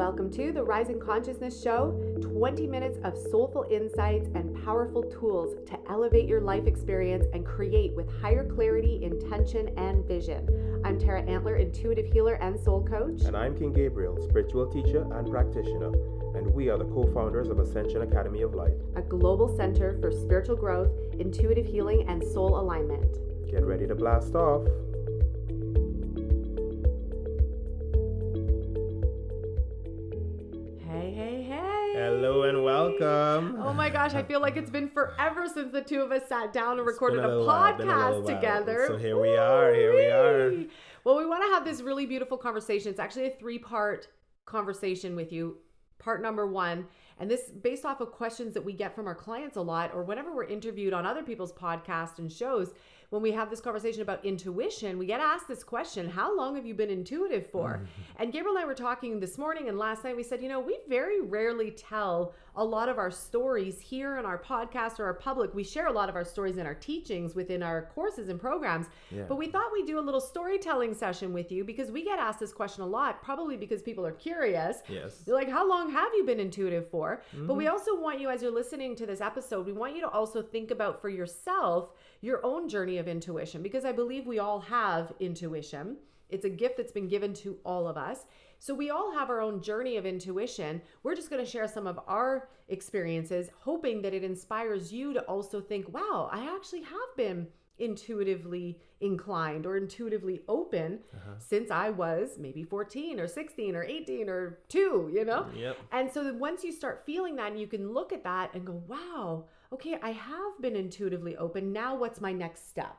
Welcome to the Rising Consciousness Show, 20 minutes of soulful insights and powerful tools to elevate your life experience and create with higher clarity, intention, and vision. I'm Tara Antler, intuitive healer and soul coach. And I'm King Gabriel, spiritual teacher and practitioner. And we are the co-founders of Ascension Academy of Life, a global center for spiritual growth, intuitive healing, and soul alignment. Get ready to blast off. Hello and welcome. Oh my gosh, I feel like it's been forever since the two of us sat down and recorded a podcast together. So here we are. Well, we want to have this really beautiful conversation. It's actually a 3-part conversation with you. Part number 1, and this based off of questions that we get from our clients a lot, or whenever we're interviewed on other people's podcasts and shows, when we have this conversation about intuition, we get asked this question: how long have you been intuitive for? Mm-hmm. And Gabriel and I were talking this morning and last night. We said, we very rarely tell a lot of our stories here in our podcast or our public. We share a lot of our stories in our teachings within our courses and programs. Yeah. But we thought we'd do a little storytelling session with you because we get asked this question a lot, probably because people are curious. Yes. They're like, how long have you been intuitive for? Mm-hmm. But we also want you, as you're listening to this episode, we want you to also think about for yourself your own journey of intuition, because I believe we all have intuition. It's a gift that's been given to all of us. So we all have our own journey of intuition. We're just going to share some of our experiences, hoping that it inspires you to also think, wow, I actually have been intuitively inclined or intuitively open since I was maybe 14 or 16 or 18 or 2, Yep. And so once you start feeling that, and you can look at that and go, wow, okay, I have been intuitively open. Now what's my next step?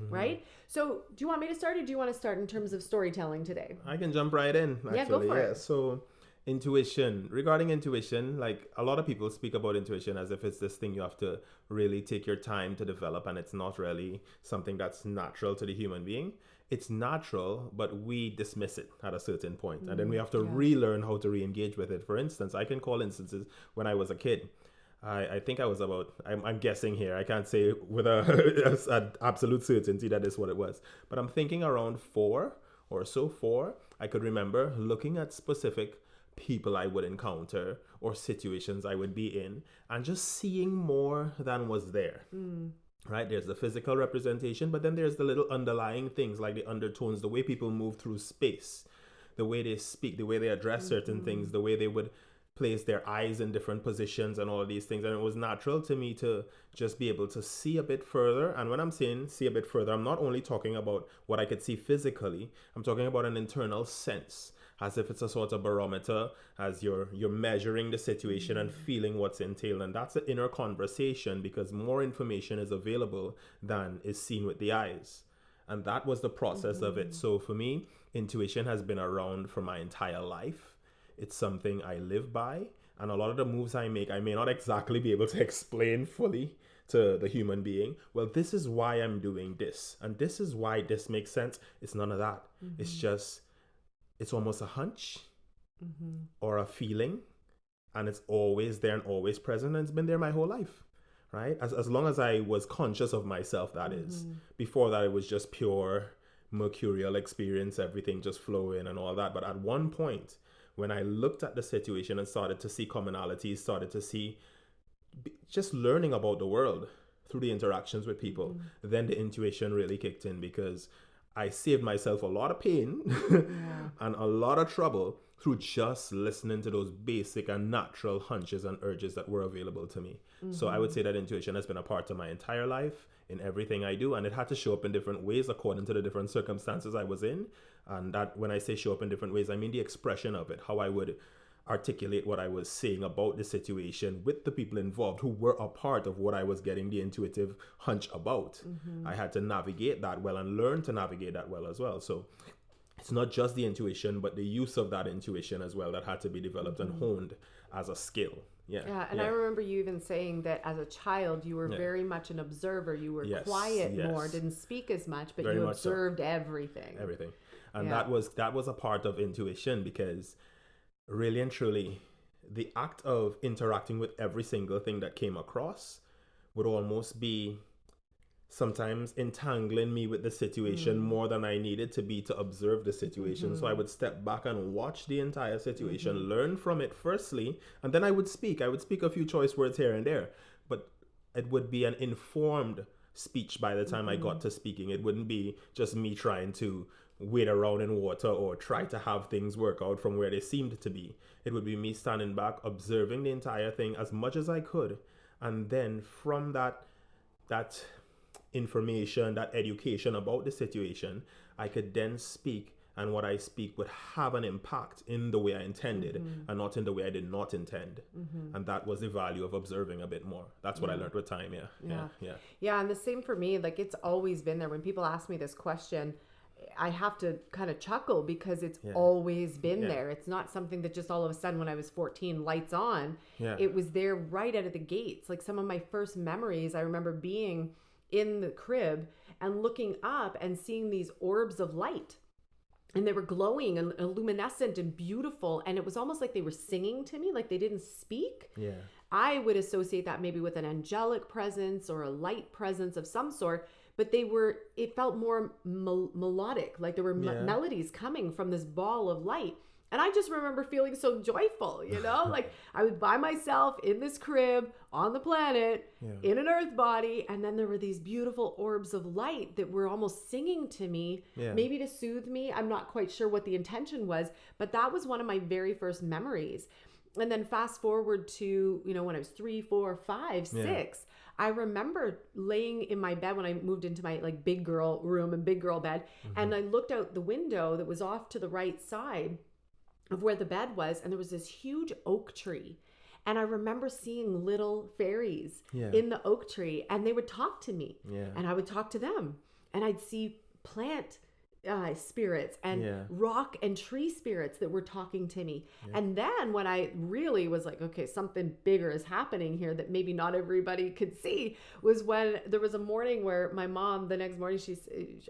Right? So do you want me to start, or do you want to start in terms of storytelling today? I can jump right in, actually. Yeah, go for it. So regarding intuition, like a lot of people speak about intuition as if it's this thing you have to really take your time to develop, and it's not really something that's natural to the human being. It's natural, but we dismiss it at a certain point, and then we have to relearn how to re-engage with it. For instance, I can call instances when I was a kid. I think I was I'm guessing here. I can't say with an absolute certainty that is what it was. But I'm thinking around 4 or so. I could remember looking at specific people I would encounter or situations I would be in and just seeing more than was there. Right? There's the physical representation, but then there's the little underlying things like the undertones, the way people move through space, the way they speak, the way they address certain things, the way they would place their eyes in different positions and all of these things. And it was natural to me to just be able to see a bit further. And when I'm saying see a bit further, I'm not only talking about what I could see physically, I'm talking about an internal sense, as if it's a sort of barometer, as you're measuring the situation and feeling what's entailed. And that's an inner conversation, because more information is available than is seen with the eyes. And that was the process of it. So for me, intuition has been around for my entire life. It's something I live by, and a lot of the moves I make, I may not exactly be able to explain fully to the human being. Well, this is why I'm doing this, and this is why this makes sense. It's none of that. It's almost a hunch or a feeling, and it's always there and always present, and it's been there my whole life, right? As long as I was conscious of myself, that is. Before that, it was just pure mercurial experience, everything just flowing and all that. But at one point, when I looked at the situation and started to see commonalities, started to see just learning about the world through the interactions with people, then the intuition really kicked in, because I saved myself a lot of pain and a lot of trouble through just listening to those basic and natural hunches and urges that were available to me. So I would say that intuition has been a part of my entire life in everything I do, and it had to show up in different ways according to the different circumstances I was in. And that, when I say show up in different ways, I mean the expression of it, how I would articulate what I was saying about the situation with the people involved who were a part of what I was getting the intuitive hunch about. I had to navigate that well and learn to navigate that well as well. So it's not just the intuition, but the use of that intuition as well that had to be developed and honed as a skill. And I remember you even saying that as a child, you were very much an observer. You were quiet more, didn't speak as much, but very you observed everything. And that was a part of intuition, because really and truly, the act of interacting with every single thing that came across would almost be sometimes entangling me with the situation more than I needed to be to observe the situation. So I would step back and watch the entire situation, learn from it firstly, and then I would speak. I would speak a few choice words here and there, but it would be an informed speech by the time I got to speaking. It wouldn't be just me trying to wade around in water or try to have things work out from where they seemed to be. It would be me standing back, observing the entire thing as much as I could, and then from that information, that education about the situation, I could then speak, and what I speak would have an impact in the way I intended and not in the way I did not intend. And that was the value of observing a bit more. That's what I learned with time. Yeah, and the same for me. Like, it's always been there. When people ask me this question, I have to kind of chuckle because it's always been there. It's not something that just all of a sudden when I was 14, lights on. It was there right out of the gates. Like, some of my first memories, I remember being in the crib and looking up and seeing these orbs of light, and they were glowing and luminescent and beautiful, and it was almost like they were singing to me, like they didn't speak. I would associate that maybe with an angelic presence or a light presence of some sort, but it felt more melodic, like there were melodies coming from this ball of light. And I just remember feeling so joyful, like I was by myself in this crib on the planet in an earth body. And then there were these beautiful orbs of light that were almost singing to me, maybe to soothe me. I'm not quite sure what the intention was, but that was one of my very first memories. And then fast forward to, when I was 3, 4, 5, 6, I remember laying in my bed when I moved into my like big girl room and big girl bed. And I looked out the window that was off to the right side of where the bed was, and there was this huge oak tree, and I remember seeing little fairies in the oak tree, and they would talk to me, and I would talk to them, and I'd see plant spirits and rock and tree spirits that were talking to me. And then when I really was like, okay, something bigger is happening here that maybe not everybody could see, was when there was a morning where my mom, the next morning,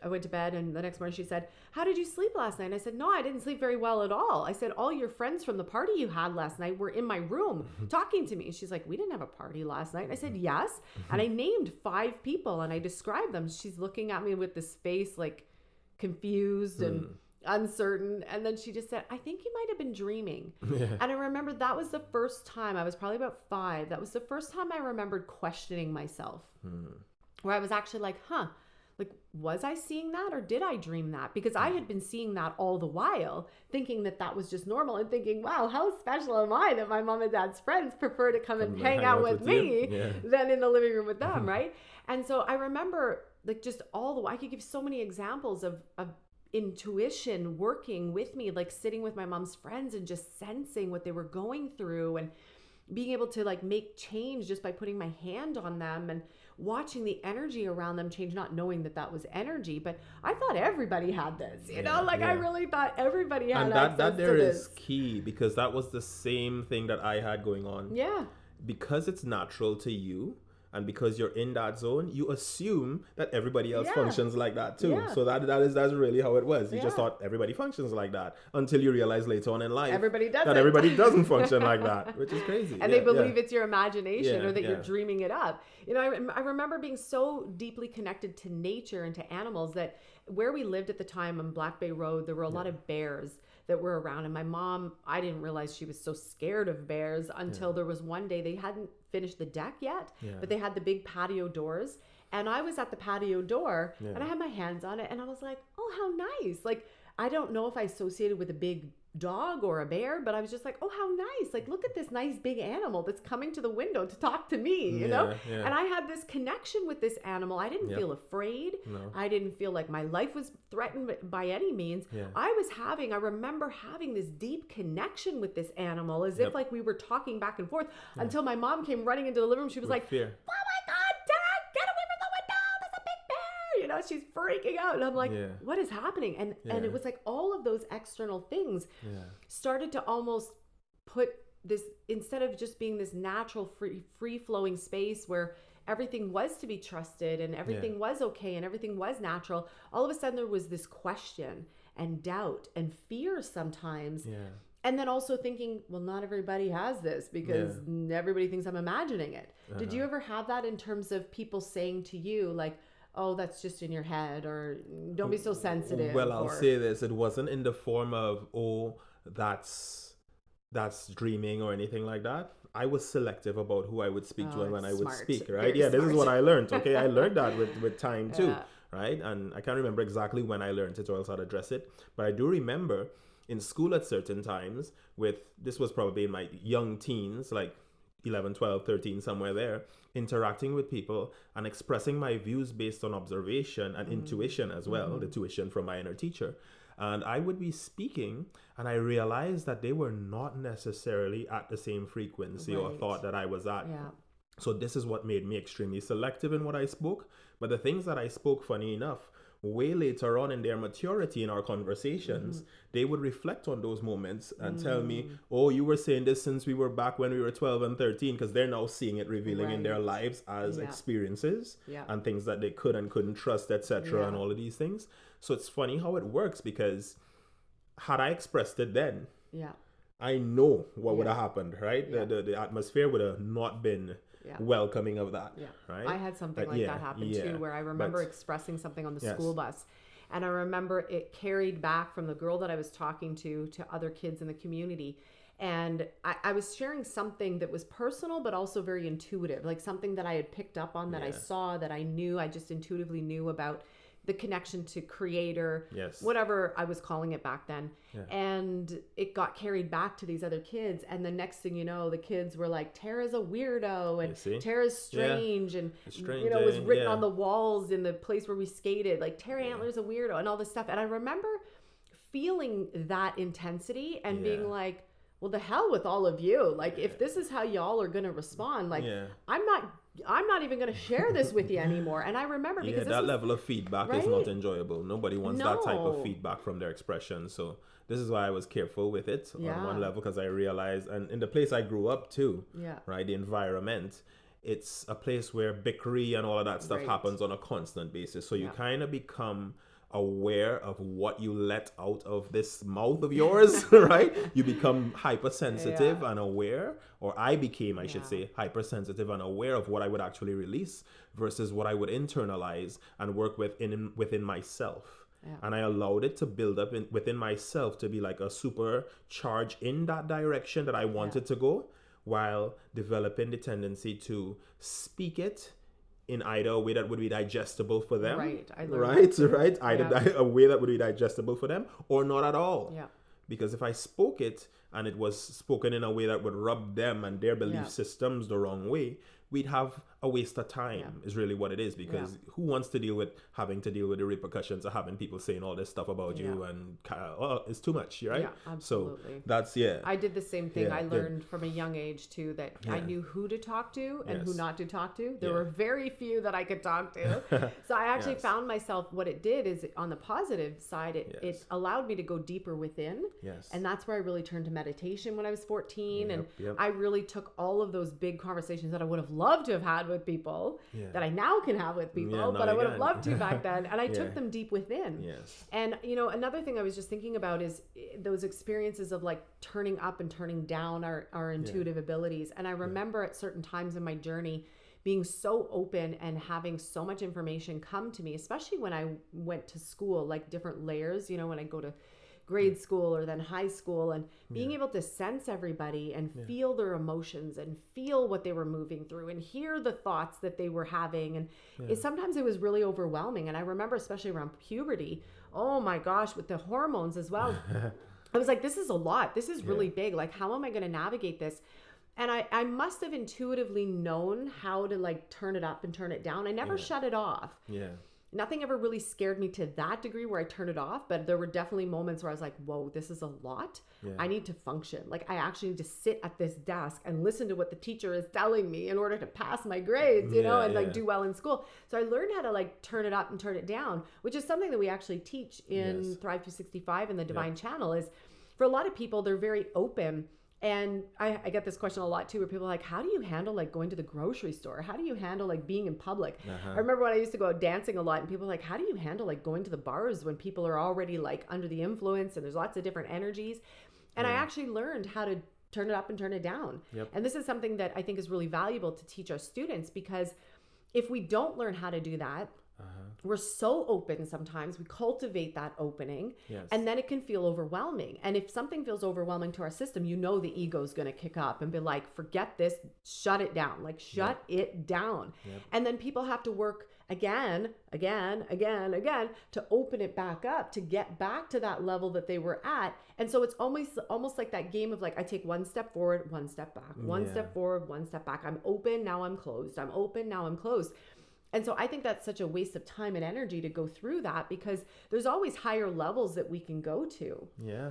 I went to bed, and the next morning she said, how did you sleep last night? And I said, no, I didn't sleep very well at all. I said, all your friends from the party you had last night were in my room talking to me. And she's like, we didn't have a party last night. And I said, yes. And I named 5 people and I described them. She's looking at me with this face like confused and uncertain, and then she just said, I think you might have been dreaming. And I remember that was the first time, I was probably about 5, that was the first time I remembered questioning myself, where I was actually like, like, was I seeing that or did I dream that? Because I had been seeing that all the while, thinking that was just normal, and thinking, wow, how special am I that my mom and dad's friends prefer to come and hang out with me than in the living room with them, right? And so I remember, like, just I could give so many examples of intuition working with me, like sitting with my mom's friends and just sensing what they were going through and being able to like make change just by putting my hand on them and watching the energy around them change, not knowing that was energy. But I thought everybody had this, I really thought everybody had and access that there to is key, because that was the same thing that I had going on. Because it's natural to you, and because you're in that zone, you assume that everybody else functions like that too. So that's really how it was. You just thought everybody functions like that, until you realize later on in life everybody doesn't function like that, which is crazy. And they believe it's your imagination or that you're dreaming it up. I remember being so deeply connected to nature and to animals that where we lived at the time on Black Bay Road, there were a lot of bears that were around. And my mom, I didn't realize she was so scared of bears until there was one day, they hadn't finished the deck yet, but they had the big patio doors. And I was at the patio door and I had my hands on it and I was like, oh, how nice. Like, I don't know if I associated with a big dog or a bear, but I was just like, oh, how nice. Like, look at this nice big animal that's coming to the window to talk to me, you know? And I had this connection with this animal. I didn't feel afraid. I didn't feel like my life was threatened by any means. I remember having this deep connection with this animal, as if like we were talking back and forth until my mom came running into the living room. She was like, fear. Oh my God, Dad, get away from the window. There's a big bear. She's freaking out. And I'm like, what is happening? And it was like all of those external things started to almost put this, instead of just being this natural, free flowing space where everything was to be trusted and everything was okay and everything was natural, all of a sudden there was this question and doubt and fear sometimes. And then also thinking, well, not everybody has this because everybody thinks I'm imagining it. Did you ever have that in terms of people saying to you, like, oh, that's just in your head, or don't be so sensitive. Well, I'll or, say this: it wasn't in the form of, oh, that's dreaming or anything like that. I was selective about who I would speak to and when I would smart. speak, right? Very Yeah, this is smart. what I learned. Okay, I learned that with time too, Yeah. right? And I can't remember exactly when I learned it or else I'd address it, but I do remember in school at certain times this was probably in my young teens, like 11, 12, 13, somewhere there, interacting with people and expressing my views based on observation and intuition as well, the tuition from my inner teacher. And I would be speaking, and I realized that they were not necessarily at the same frequency or Right. thought that I was at. Yeah. So this is what made me extremely selective in what I spoke. But the things that I spoke, funny enough, way later on in their maturity in our conversations, they would reflect on those moments and tell me, oh, you were saying this since we were back when we were 12 and 13, because they're now seeing it revealing in their Right. lives as Yeah. experiences Yeah. and things that they could and couldn't trust, etc., Yeah. and all of these things. So it's funny how it works, because had I expressed it then, Yeah. I know what would Yeah. have happened, right? Yeah. The atmosphere would have not been Yeah. welcoming of that, Yeah. right? I had something But like yeah, that happen yeah. too, where I remember But- expressing something on the Yes. school bus. And I remember it carried back from the girl that I was talking to other kids in the community. And I was sharing something that was personal, but also very intuitive, like something that I had picked up on, that I Yeah. saw, that I knew, I just intuitively knew about the connection to creator, Yes. whatever I was calling it back then. Yeah. And it got carried back to these other kids. And the next thing you know, the kids were like, Tara's a weirdo, You see? and Tara's strange. And, Strange, you know, it was written yeah. on the walls in the place where we skated, like, Tara Yeah. Antler's a weirdo, and all this stuff. And I remember feeling that intensity and Yeah. being like, well, the hell with all of you. Like, if this is how y'all are going to respond, like, Yeah. I'm not even going to share this with you anymore. And I remember because Yeah, this that was, level of feedback is right? not enjoyable. Nobody wants that type of No. feedback from their expression. So this is why I was careful with it on Yeah. one level, because I realized, and in the place I grew up too, Yeah. right, the environment, it's a place where bickery and all of that stuff Right. happens on a constant basis. So you Yeah. kind of become aware of what you let out of this mouth of yours, right? You become hypersensitive Yeah. and aware, or I became, I should Yeah. say, hypersensitive and aware of what I would actually release versus what I would internalize and work with within myself. Yeah. And I allowed it to build up within myself to be like a super charge in that direction that I wanted to go, while developing the tendency to speak it in either a way that would be digestible for them, Right. I learned right, that too. right, either Yeah. a way that would be digestible for them or not at all. Yeah. Because if I spoke it and it was spoken in a way that would rub them and their belief Yeah. systems the wrong way, we'd have a waste of time, Yeah. is really what it is. Because who wants to deal with having to deal with the repercussions of having people saying all this stuff about you, Yeah. and it's too much, right? Yeah, absolutely. So that's, I did the same thing. Yeah, I good. learned from a young age too that I Yeah. knew who to talk to and who Yes. not to talk to. There Yeah. were very few that I could talk to. So I actually Yes. found myself, what it did is, on the positive side, it Yes. allowed me to go deeper within. Yes. And that's where I really turned to meditation when I was 14. And Yep. I really took all of those big conversations that I would have loved to have had with people, Yeah. that I now can have with people, Yeah, now but I you would have can. loved to back then. And I Yeah. took them deep within. Yes. And, you know, another thing I was just thinking about is those experiences of like turning up and turning down our intuitive abilities. And I remember at certain times in my journey being so open and having so much information come to me, especially when I went to school, like different layers, you know, when I go to grade school or then high school, and being able to sense everybody and feel their emotions and feel what they were moving through and hear the thoughts that they were having. And sometimes it was really overwhelming. And I remember, especially around puberty, oh my gosh, with the hormones as well, I was like, this is a lot. This is really big. Like, how am I going to navigate this? And I must have intuitively known how to like turn it up and turn it down. I never shut it off. Yeah. Nothing ever really scared me to that degree where I turned it off, but there were definitely moments where I was like, whoa, this is a lot. Yeah. I need to function. Like, I actually need to sit at this desk and listen to what the teacher is telling me in order to pass my grades, you know, and like do well in school. So I learned how to like turn it up and turn it down, which is something that we actually teach in Thrive 365 in the Divine Channel. Is for a lot of people, they're very open. And I get this question a lot too, where people are like, how do you handle like going to the grocery store? How do you handle like being in public? I remember when I used to go out dancing a lot, and people were like, how do you handle like going to the bars when people are already like under the influence and there's lots of different energies? And I actually learned how to turn it up and turn it down. And this is something that I think is really valuable to teach our students, because if we don't learn how to do that, We're so open sometimes. We cultivate that opening, Yes. and then it can feel overwhelming. And if something feels overwhelming to our system, the ego is going to kick up and be like, forget this, shut it down. Like, shut it down. Yep. And then people have to work again, to open it back up, to get back to that level that they were at. And so it's almost like that game of like, I take one step forward, one step back, one step forward, one step back. I'm open, now I'm closed. I'm open, now I'm closed. And so I think that's such a waste of time and energy to go through that, because there's always higher levels that we can go to. Yeah.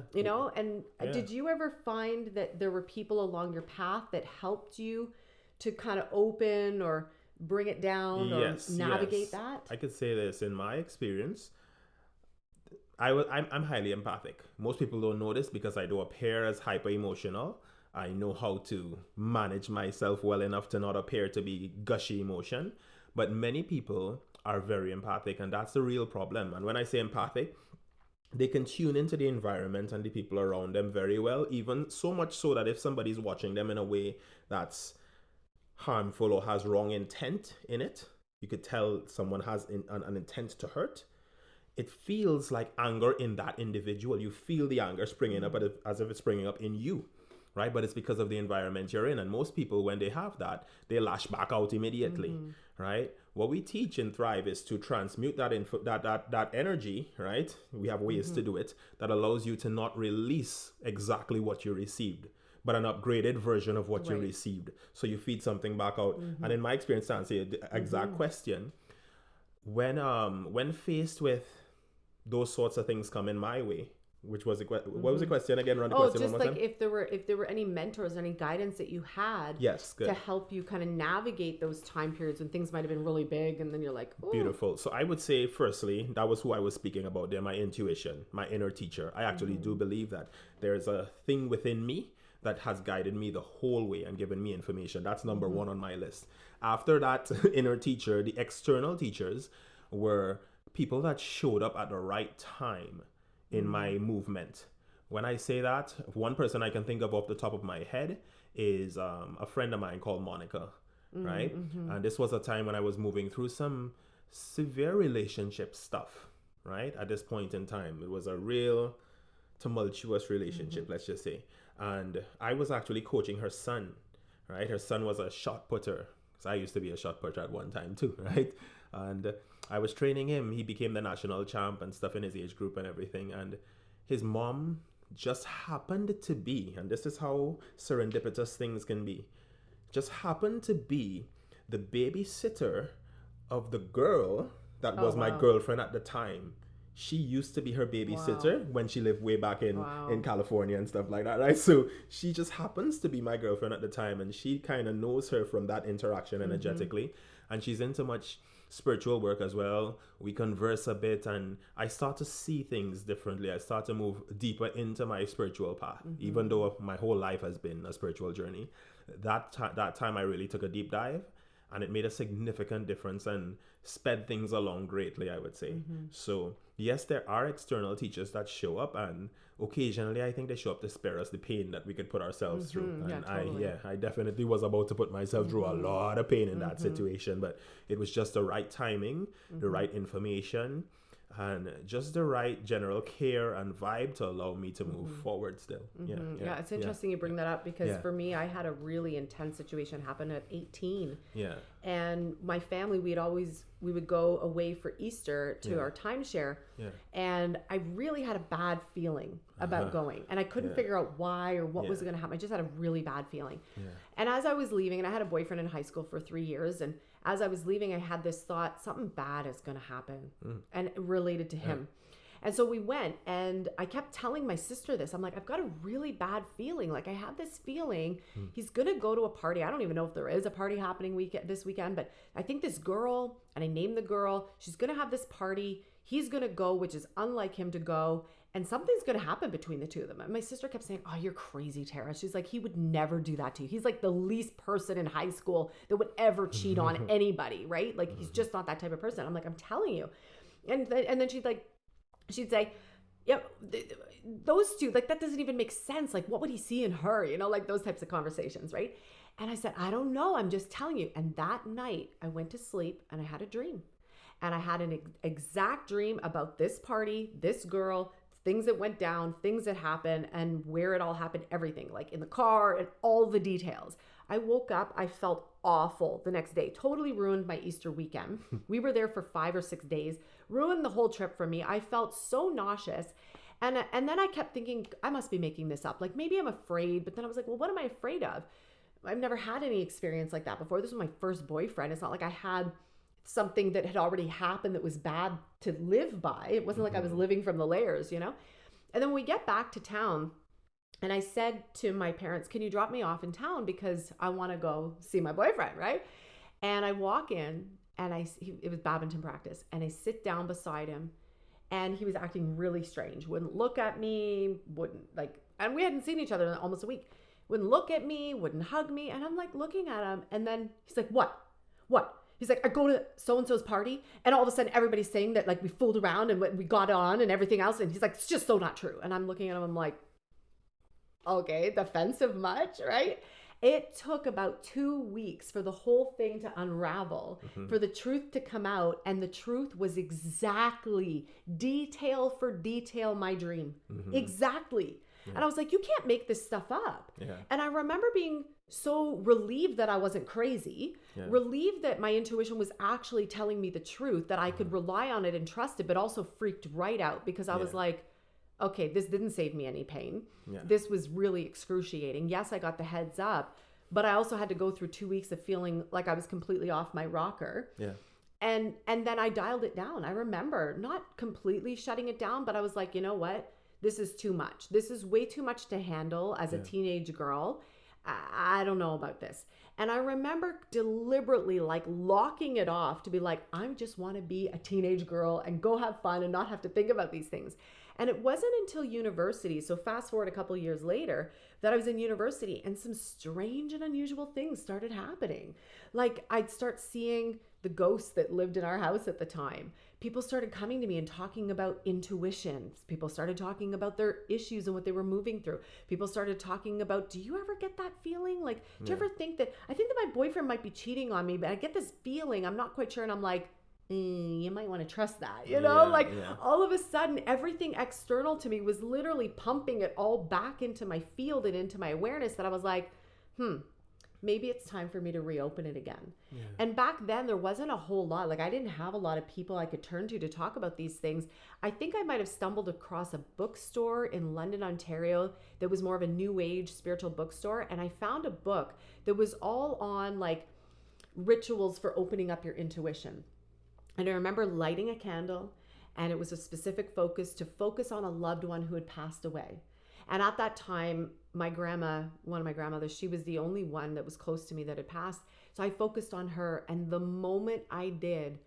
And did you ever find that there were people along your path that helped you to kind of open or bring it down or navigate that? I could say this in my experience. I'm highly empathic. Most people don't know this because I do appear as hyper emotional. I know how to manage myself well enough to not appear to be gushy emotion. But many people are very empathic, and that's the real problem. And when I say empathic, they can tune into the environment and the people around them very well, even so much so that if somebody's watching them in a way that's harmful or has wrong intent in it, you could tell someone has an intent to hurt. It feels like anger in that individual. You feel the anger springing up as if it's springing up in you. Right? But it's because of the environment you're in. And most people, when they have that, they lash back out immediately, right? What we teach in Thrive is to transmute that energy, right? We have ways to do it that allows you to not release exactly what you received, but an upgraded version of what you received. So you feed something back out. And in my experience, to answer the exact question, when faced with those sorts of things coming my way, which was what was the question again? Run the question just one more like time. if there were any mentors, any guidance that you had, to help you kind of navigate those time periods when things might have been really big, and then you're like, ooh. Beautiful. So I would say, firstly, that was who I was speaking about there, my intuition, my inner teacher. I actually do believe that there's a thing within me that has guided me the whole way and given me information. That's number one on my list. After that inner teacher, the external teachers were people that showed up at the right time in my movement. When I say that, one person I can think of off the top of my head is a friend of mine called Monica, right? And this was a time when I was moving through some severe relationship stuff, right? At this point in time, it was a real tumultuous relationship, let's just say. And I was actually coaching her son, right? Her son was a shot putter. So I used to be a shot putter at one time too, right? And I was training him. He became the national champ and stuff in his age group and everything. And his mom just happened to be, and this is how serendipitous things can be, just happened to be the babysitter of the girl that was my girlfriend at the time. She used to be her babysitter when she lived way back in California and stuff like that, right? So she just happens to be my girlfriend at the time, and she kind of knows her from that interaction energetically. And she's into much spiritual work as well. We converse a bit, and I start to see things differently. I start to move deeper into my spiritual path, even though my whole life has been a spiritual journey. That time I really took a deep dive, and it made a significant difference and sped things along greatly, I would say. So yes, there are external teachers that show up, and occasionally I think they show up to spare us the pain that we could put ourselves through. And I definitely was about to put myself through a lot of pain in that situation, but it was just the right timing, the right information, and just the right general care and vibe to allow me to move forward still. Yeah, it's interesting you bring that up, because for me, I had a really intense situation happen at 18. And my family, we would go away for Easter to our timeshare. And I really had a bad feeling about going. And I couldn't figure out why or what was going to happen. I just had a really bad feeling. And as I was leaving, and I had a boyfriend in high school for 3 years, and as I was leaving, I had this thought, something bad is going to happen, and related to him. And so we went, and I kept telling my sister this. I'm like, I've got a really bad feeling. Like, I have this feeling he's going to go to a party. I don't even know if there is a party happening this weekend, but I think this girl, and I named the girl, she's going to have this party. He's going to go, which is unlike him to go. And something's going to happen between the two of them. And my sister kept saying, oh, you're crazy, Tara. She's like, he would never do that to you. He's like the least person in high school that would ever cheat on anybody, right? Like, he's just not that type of person. I'm like, I'm telling you. And then she'd say, yeah, those two, like, that doesn't even make sense. Like, what would he see in her? You know, like those types of conversations, right? And I said, I don't know. I'm just telling you. And that night I went to sleep and I had a dream. and I had an exact dream about this party, this girl, things that went down, things that happened, and where it all happened, everything, like in the car and all the details. I woke up, I felt awful the next day, totally ruined my Easter weekend. We were there for 5 or 6 days, ruined the whole trip for me. I felt so nauseous. And then I kept thinking, I must be making this up. Like maybe I'm afraid, but then I was like, well, what am I afraid of? I've never had any experience like that before. This was my first boyfriend. It's not like I had something that had already happened that was bad to live by. It wasn't like I was living from the layers, you know? And then we get back to town and I said to my parents, can you drop me off in town? Because I want to go see my boyfriend, right? And I walk in and it was badminton practice, and I sit down beside him and he was acting really strange. Wouldn't look at me, and we hadn't seen each other in almost a week. Wouldn't look at me, wouldn't hug me. And I'm like looking at him, and then he's like, what? He's like, I go to so-and-so's party, and all of a sudden everybody's saying that like we fooled around and we got on and everything else. And he's like, it's just so not true. And I'm looking at him, I'm like, okay, defensive much, right? It took about 2 weeks for the whole thing to unravel, for the truth to come out. And the truth was exactly, detail for detail, my dream. Exactly. Yeah. And I was like, you can't make this stuff up. Yeah. And I remember being so relieved that I wasn't crazy, relieved that my intuition was actually telling me the truth, that I could rely on it and trust it, but also freaked right out because I was like, okay, this didn't save me any pain. Yeah. This was really excruciating. Yes, I got the heads up, but I also had to go through 2 weeks of feeling like I was completely off my rocker. Yeah. And then I dialed it down. I remember not completely shutting it down, but I was like, you know what? This is too much. This is way too much to handle as a teenage girl. I don't know about this. And I remember deliberately like locking it off to be like, I just want to be a teenage girl and go have fun and not have to think about these things. And it wasn't until university, so fast forward a couple of years later, that I was in university and some strange and unusual things started happening. Like I'd start seeing the ghosts that lived in our house at the time. People started coming to me and talking about intuition. People started talking about their issues and what they were moving through. People started talking about, do you ever get that feeling? Like, do you ever think that, I think that my boyfriend might be cheating on me, but I get this feeling, I'm not quite sure. And I'm like, you might want to trust that, you know, all of a sudden, everything external to me was literally pumping it all back into my field and into my awareness that I was like, maybe it's time for me to reopen it again. Yeah. And back then there wasn't a whole lot, like I didn't have a lot of people I could turn to talk about these things. I think I might've stumbled across a bookstore in London, Ontario, that was more of a new age spiritual bookstore. And I found a book that was all on like rituals for opening up your intuition. And I remember lighting a candle, and it was a specific focus to focus on a loved one who had passed away. And at that time, my grandma, one of my grandmothers, she was the only one that was close to me that had passed. So I focused on her. And the moment I did,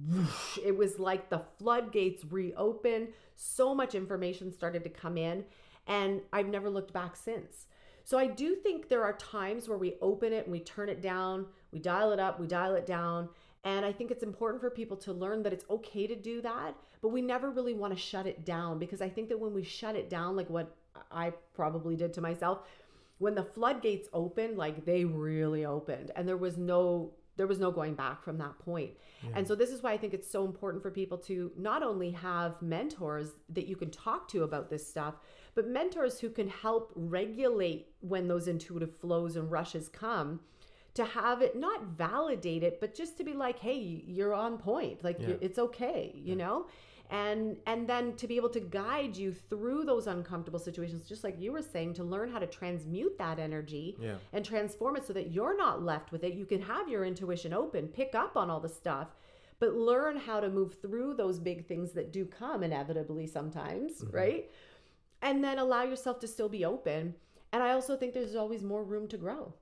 whoosh, it was like the floodgates reopened. So much information started to come in, and I've never looked back since. So I do think there are times where we open it and we turn it down, we dial it up, we dial it down. And I think it's important for people to learn that it's okay to do that, but we never really want to shut it down, because I think that when we shut it down, like what I probably did to myself, when the floodgates opened, like they really opened, and there was no going back from that point. Yeah. And so this is why I think it's so important for people to not only have mentors that you can talk to about this stuff, but mentors who can help regulate when those intuitive flows and rushes come, to have it not validate it, but just to be like, hey, you're on point. Like it's okay, you know? And then to be able to guide you through those uncomfortable situations, just like you were saying, to learn how to transmute that energy and transform it so that you're not left with it. You can have your intuition open, pick up on all the stuff, but learn how to move through those big things that do come inevitably sometimes, right? And then allow yourself to still be open. And I also think there's always more room to grow.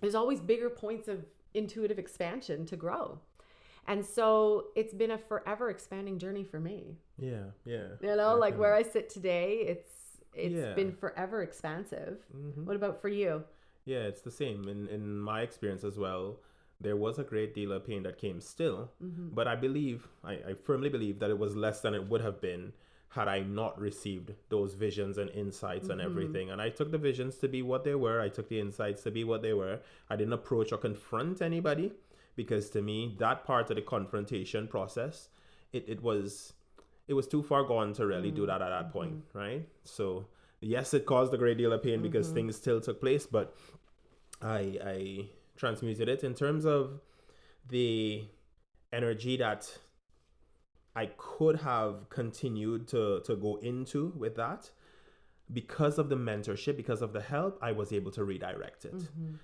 There's always bigger points of intuitive expansion to grow. And so it's been a forever expanding journey for me. Yeah. You know, like where I sit today, it's been forever expansive. What about for you? Yeah, it's the same. In my experience as well, there was a great deal of pain that came still. But I firmly believe that it was less than it would have been had I not received those visions and insights and everything. And I took the visions to be what they were. I took the insights to be what they were. I didn't approach or confront anybody, because to me, that part of the confrontation process, it was too far gone to really do that at that point, right? So yes, it caused a great deal of pain because things still took place, but I transmuted it in terms of the energy that I could have continued to go into with that. Because of the mentorship, because of the help, I was able to redirect it.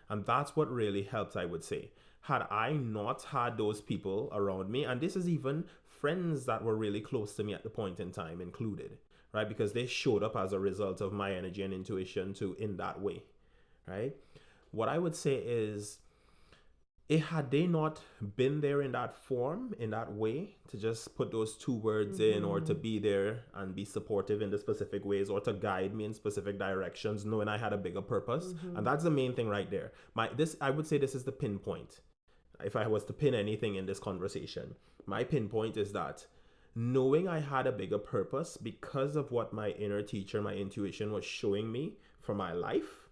And that's what really helped, I would say. Had I not had those people around me, and this is even friends that were really close to me at the point in time included, right? Because they showed up as a result of my energy and intuition too in that way, right? What I would say is, had they not been there in that form, in that way, to just put those two words in, or to be there and be supportive in the specific ways, or to guide me in specific directions, knowing I had a bigger purpose. And that's the main thing right there. I would say this is the pinpoint. If I was to pin anything in this conversation, my pinpoint is that knowing I had a bigger purpose because of what my inner teacher, my intuition was showing me for my life,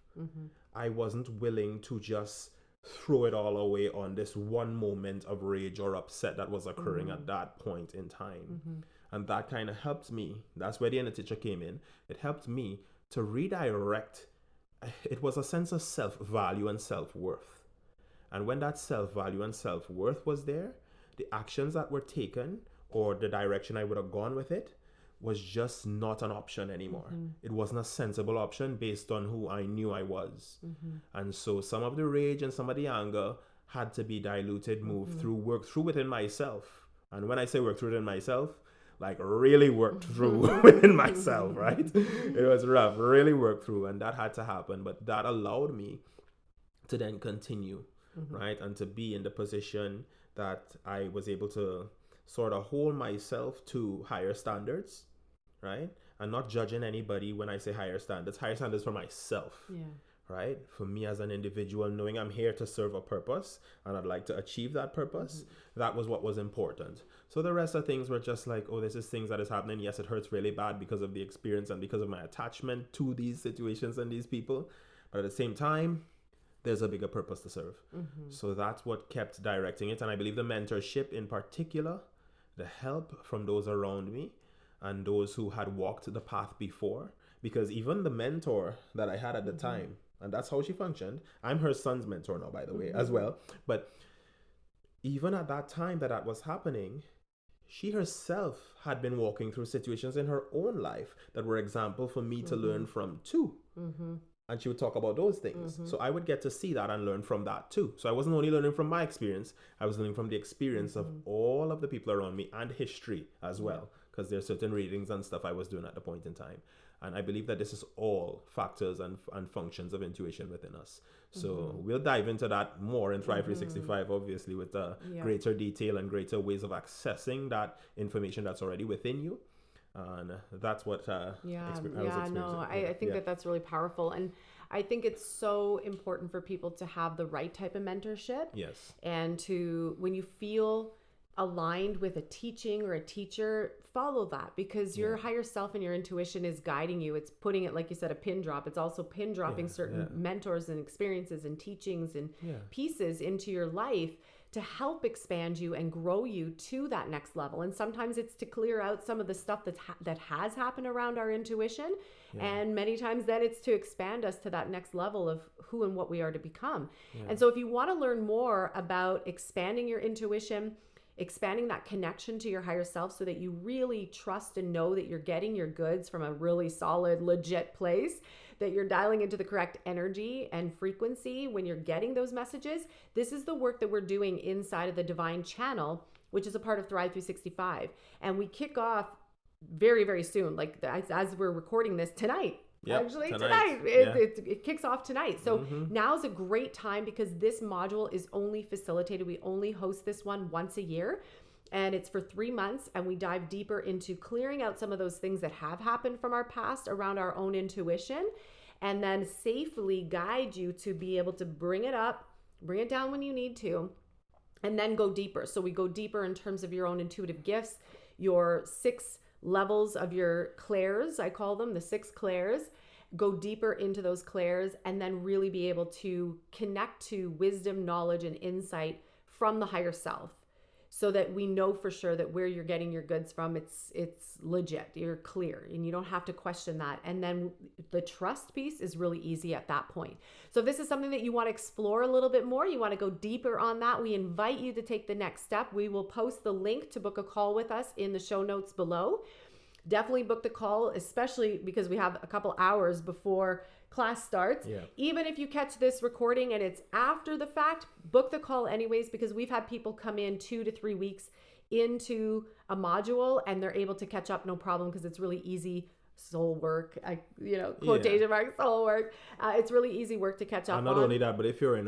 I wasn't willing to just throw it all away on this one moment of rage or upset that was occurring at that point in time. And that kind of helped me. That's where the inner teacher came in. It helped me to redirect. It was a sense of self-value and self-worth. And when that self-value and self-worth was there, the actions that were taken or the direction I would have gone with it was just not an option anymore. It wasn't a sensible option based on who I knew I was. And so some of the rage and some of the anger had to be diluted, moved through, worked through within myself. And when I say work through within myself, like really worked through within myself, right? It was rough, really worked through, and that had to happen. But that allowed me to then continue, right? And to be in the position that I was able to sort of hold myself to higher standards, right? And not judging anybody when I say higher standards for myself, right? For me as an individual, knowing I'm here to serve a purpose and I'd like to achieve that purpose, that was what was important. So the rest of things were just like, oh, this is things that is happening. Yes, it hurts really bad because of the experience and because of my attachment to these situations and these people. But at the same time, there's a bigger purpose to serve. So that's what kept directing it. And I believe the mentorship in particular, the help from those around me and those who had walked the path before, because even the mentor that I had at the time, and that's how she functioned. I'm her son's mentor now, by the way, as well. But even at that time that was happening, she herself had been walking through situations in her own life that were example for me to learn from too. And she would talk about those things. So I would get to see that and learn from that too. So I wasn't only learning from my experience, I was learning from the experience of all of the people around me and history as well, because there's certain readings and stuff I was doing at the point in time. And I believe that this is all factors and functions of intuition within us. So we'll dive into that more in Thrive 365, obviously, with greater detail and greater ways of accessing that information that's already within you. And that's what I think that's really powerful. And I think it's so important for people to have the right type of mentorship. Yes. And to, when you feel aligned with a teaching or a teacher, follow that, because your higher self and your intuition is guiding you. It's putting it, like you said, a pin drop. It's also pin dropping certain mentors and experiences and teachings and pieces into your life to help expand you and grow you to that next level. And sometimes it's to clear out some of the stuff that has happened around our intuition. And many times then it's to expand us to that next level of who and what we are to become. And so if you want to learn more about expanding your intuition, expanding that connection to your higher self so that you really trust and know that you're getting your goods from a really solid, legit place, that you're dialing into the correct energy and frequency when you're getting those messages, this is the work that we're doing inside of the Divine Channel, which is a part of Thrive 365. And we kick off very, very soon, like as we're recording this tonight. Actually, tonight. It kicks off tonight. So now's a great time, because this module is only facilitated. We only host this one once a year, and it's for 3 months. And we dive deeper into clearing out some of those things that have happened from our past around our own intuition, and then safely guide you to be able to bring it up, bring it down when you need to, and then go deeper. So we go deeper in terms of your own intuitive gifts, your 6 levels of your clairs, I call them the 6 clairs. Go deeper into those clairs, and then really be able to connect to wisdom, knowledge, and insight from the higher self, so that we know for sure that where you're getting your goods from, it's legit, you're clear, and you don't have to question that. And then the trust piece is really easy at that point. So if this is something that you want to explore a little bit more, you want to go deeper on that, we invite you to take the next step. We will post the link to book a call with us in the show notes below. Definitely book the call, especially because we have a couple hours before class starts. Yeah. Even if you catch this recording and it's after the fact, book the call anyways, because we've had people come in 2 to 3 weeks into a module and they're able to catch up no problem, because it's really easy soul work. Quotation marks, soul work. It's really easy work to catch up And not on. only that, but if you're in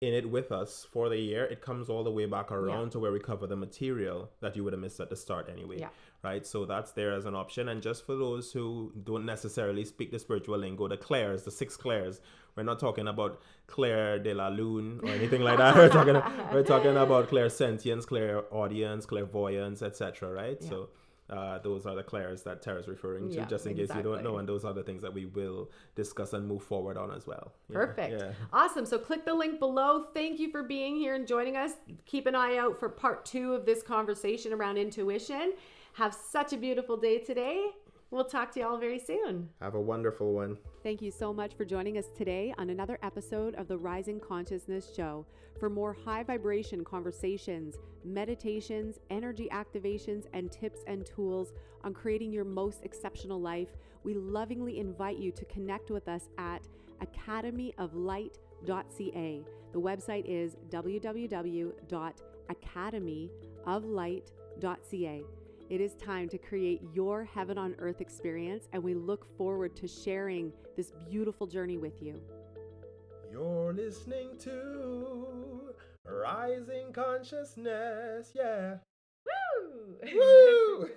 it with us for the year, it comes all the way back around to where we cover the material that you would have missed at the start anyway. Yeah. Right? So that's there as an option. And just for those who don't necessarily speak the spiritual lingo, the clairs, the 6 clairs, we're not talking about Claire de la Lune or anything like that. We're talking about clairsentience, clairaudience, clairvoyance, etc. Right? Yeah. So those are the clairs that Tara's referring to, Yeah, just in case you don't exactly. know. And those are the things that we will discuss and move forward on as well. Yeah, Perfect. yeah. Awesome. So click the link below. Thank you for being here and joining us. Keep an eye out for part 2 of this conversation around intuition. Have such a beautiful day today. We'll talk to you all very soon. Have a wonderful one. Thank you so much for joining us today on another episode of the Rising Consciousness Show. For more high vibration conversations, meditations, energy activations, and tips and tools on creating your most exceptional life, we lovingly invite you to connect with us at academyoflight.ca. The website is www.academyoflight.ca. It is time to create your heaven on earth experience, and we look forward to sharing this beautiful journey with you. You're listening to Rising Consciousness. Yeah. Woo! Woo!